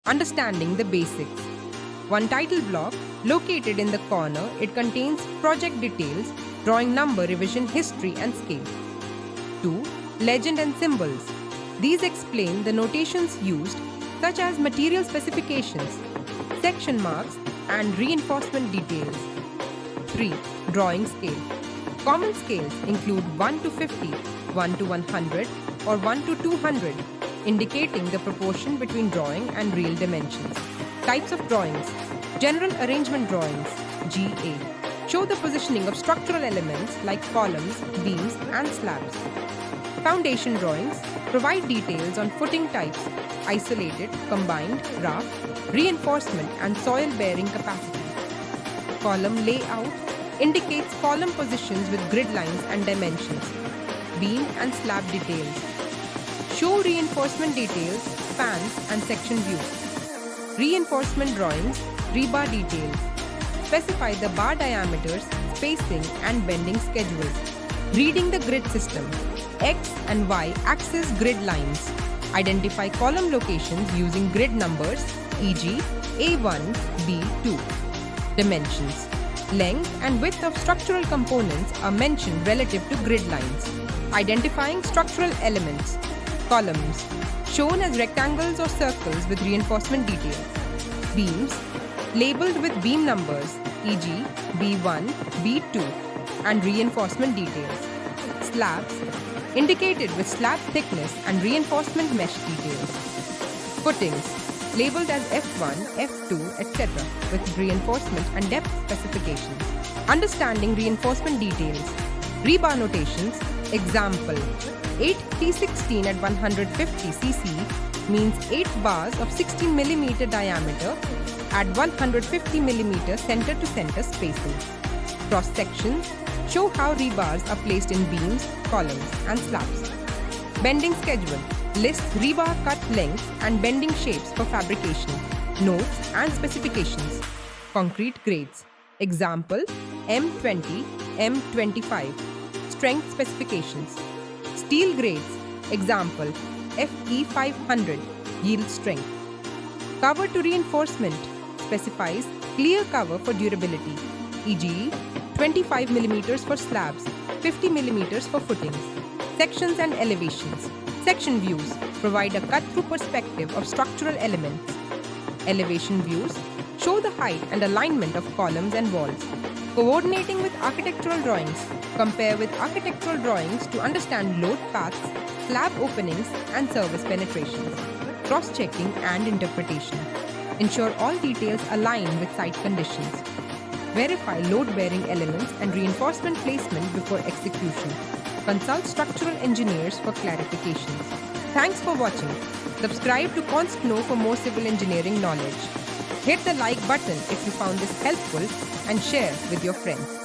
Understanding the basics. One title block, located in the corner, it contains project details, drawing number, revision history and scale. 2. Legend and symbols. These explain the notations used, such as material specifications, section marks, and reinforcement details. 3. Drawing scale. Common scales include 1 to 50, 1 to 100, or 1 to 200, indicating the proportion between drawing and real dimensions. Types of drawings. General arrangement drawings, GA, show the positioning of structural elements like columns, beams, and slabs. Foundation drawings provide details on footing types, isolated, combined, raft, reinforcement, and soil-bearing capacity. Column layout indicates column positions with grid lines and dimensions. Beam and slab details show reinforcement details, spans, and section views. Reinforcement drawings, rebar details, specify the bar diameters, spacing, and bending schedules. Reading the grid system, X and Y axis grid lines. Identify column locations using grid numbers, e.g. A1, B2. Dimensions. Length and width of structural components are mentioned relative to grid lines. Identifying structural elements. Columns, shown as rectangles or circles with reinforcement details. Beams, labeled with beam numbers, e.g. B1, B2, and reinforcement details. Slabs, indicated with slab thickness and reinforcement mesh details. Footings, labeled as F1, F2, etc. with reinforcement and depth specifications. Understanding reinforcement details. Rebar notations, example, 8 T16 at 150 cc means 8 bars of 16 mm diameter at 150 mm center-to-center spacing. Cross sections show how rebars are placed in beams, columns, and slabs. Bending schedule lists rebar cut lengths and bending shapes for fabrication, notes, and specifications. Concrete grades. Example, M20, M25. Strength specifications. Steel grades. Example, FE500. Yield strength. Cover to reinforcement specifies clear cover for durability, e.g. 25 mm for slabs, 50 mm for footings. Sections and elevations. Section views provide a cut-through perspective of structural elements. Elevation views show the height and alignment of columns and walls. Coordinating with architectural drawings. Compare with architectural drawings to understand load paths, slab openings, and service penetrations. Cross-checking and interpretation. Ensure all details align with site conditions. Verify load-bearing elements and reinforcement placement before execution. Consult structural engineers for clarifications. Thanks for watching. Subscribe to ConstKnow for more civil engineering knowledge. Hit the like button if you found this helpful and share with your friends.